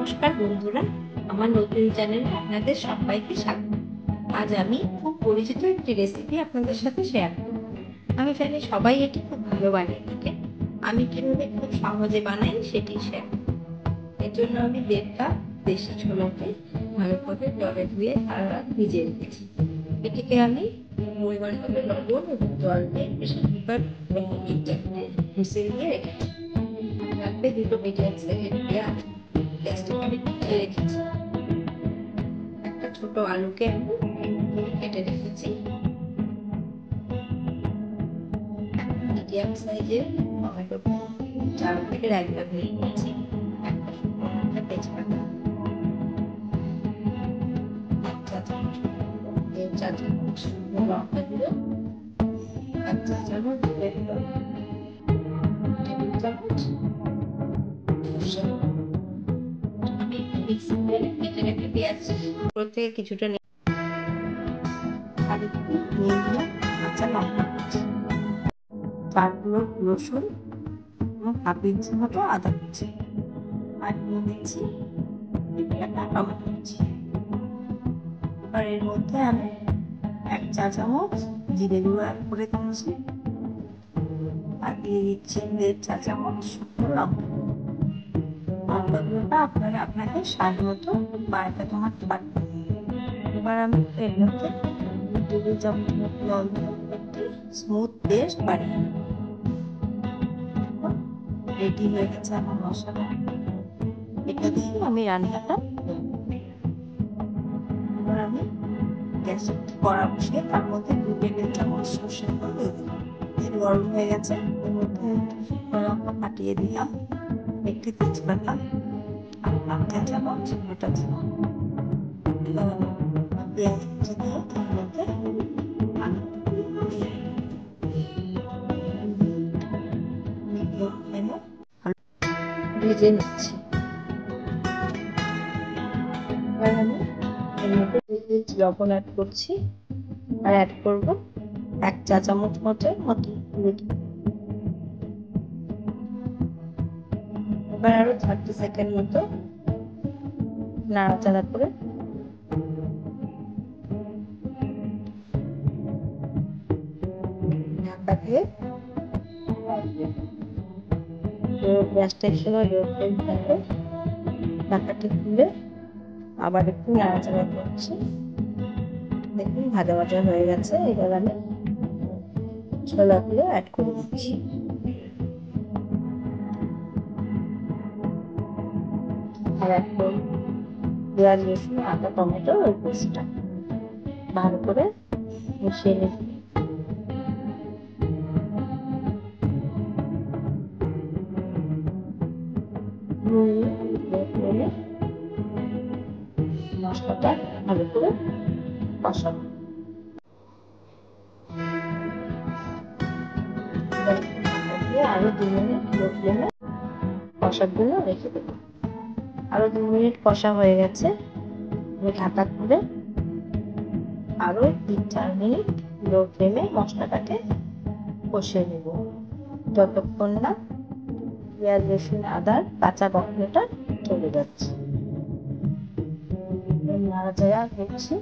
নমস্কার বন্ধুরা, আমার নতুন চ্যানেলে আপনাদের সবাইকে স্বাগত। আজ আমি খুব পরিচিত একটি রেসিপি আপনাদের সাথে শেয়ার করব। আমি জানি সবাই এটি খুব ভালো বানিয়ে থাকে। আমি কীভাবে খুব সহজে বানাই সেটি শেয়ার করব। এর জন্য আমি 1.5 কাপ দেশি ছোলাকে ভালো করে জলে ধুয়ে সারা রাত ভিজিয়ে রেখেছি। এটিকে আমি পরিমাণ মতো লবণ এবং জল দিয়ে প্রেসার কুকার হুইসেল দিয়ে রেখেছি। রাখবে 2 মিডিয়াম সাইজের পেঁয়াজ গ্যাসটাকে আমি ঢেকে রেখেছি। একটা ছোট আলুকে আমি কেটে রেখেছি। মিডিয়াম সাইজের টমেটো 4 থেকে 1 ভাগ নিয়েছি। একটা তেজপাতা, 1 চা চামচ লঙ্কা গুঁড়ো, 1 চা চামচ টেবিল চামচ কিছুটা কাঁচা লঙ্কা, 4 কিলো রসুন এবং 1/2 ইঞ্চি মতো আদা কুচি, আর নিয়ে নিচ্ছি একটা টমেটো কুচি। এবার এর মধ্যে আমি 1 চা চামচ জিরে গুঁড়ো অ্যাড করে দিচ্ছি, আর দিয়ে দিচ্ছি 1.5 চা চামচ শুকনো লঙ্কা। লঙ্কাগুলোটা আপনারা আপনাদের স্বাদ মতো বাড়াতে কমাতে পারেন। এবার আমি এর মধ্যে 2 টেবিল চামচ জল দিয়ে একটি স্মুথ পেস্ট বানিয়ে নেব। রেডি হয়ে গেছে আমার মশলা। এটা দিয়ে আমি রান্নাটা এবার আমি গ্যাসে কড়া বসিয়ে তার মধ্যে 2 টেবিল চামচ সরষের তেল দিয়ে দিলাম। তেল গরম হয়ে গেছে, এর মধ্যে শুকনো লঙ্কা ফাটিয়ে দিলাম, একটি তেজপাতা, 1 চা চামচ গোটা জিরা, পেঁয়াজ কুচি দিয়ে তার মধ্যে ভেজে নিচ্ছি। এবার আমি এর মধ্যে লবণ অ্যাড করছি, আর অ্যাড করবো 1 চা চামচ মতো হলুদ। এবার আরো 30 সেকেন্ড মতো নাড়াচাড়া করে ঢাকা দিয়ে গ্যাসটা একটু ঢাকাটি খুলে আবার একটু নাড়াচাড়া করছি। দেখুন ভাজা ভাজা হয়ে গেছে। এবার আমি ছোলাগুলো অ্যাড করে দিচ্ছি। আর অ্যাড করব পেঁয়াজ, রসুন, আদা, টমেটো ওই পেস্টটা ভালো করে মিশিয়ে নিচ্ছি। মশলাটা ভালো করে কষাবো। আরো 2 মিনিট লো ফ্লেমে কষার জন্য রেখে দেবো। আরো 2 মিনিট কষা হয়ে গেছে। আমি ঢাকা খুলে আরো 3-4 মিনিট লো ফ্লেমে মশলাটাকে কষিয়ে নেব, যতক্ষণ না পেঁয়াজ, রসুন, আদার কাঁচা গন্ধটা চলে যাচ্ছে। নাড়াচাড়া করছি।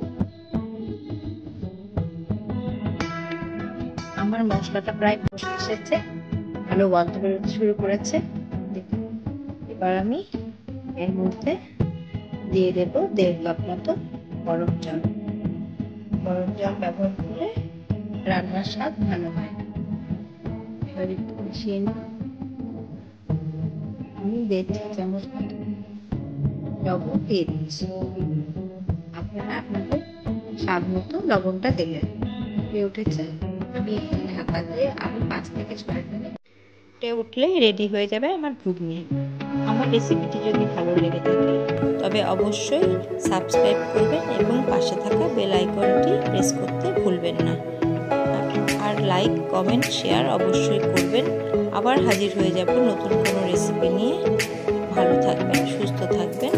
আমার মশলাটা প্রায় কষে এসেছে, ভালো গন্ধ বেরোতে শুরু করেছে। এবার আমি এর মধ্যে দিয়ে দেব 1.5 কাপ মতো গরম জল। গরম জল ব্যবহার করে রান্নার স্বাদ ভালো হয়। এবার একটু মিশিয়ে নিই। আমি 1.5 চা চামচ মতো লবণ দিয়ে দিচ্ছি। আপনারা আপনাদের স্বাদ মতো লবণটা দেবেন। হয়ে উঠেছে, আমি ঢাকা দিয়ে আরো 5 থেকে 6 মিনিট উঠলে রেডি হয়ে যাবে আমার ঘুগনি। আমার রেসিপিটি যদি ভালো লেগে থাকে তবে অবশ্যই সাবস্ক্রাইব করবেন এবং পাশে থাকা বেল আইকনটি প্রেস করতে ভুলবেন না। আর লাইক, কমেন্ট, শেয়ার অবশ্যই করবেন। আবার হাজির হয়ে যাব নতুন কোনো রেসিপি নিয়ে। ভালো থাকবেন, সুস্থ থাকবেন।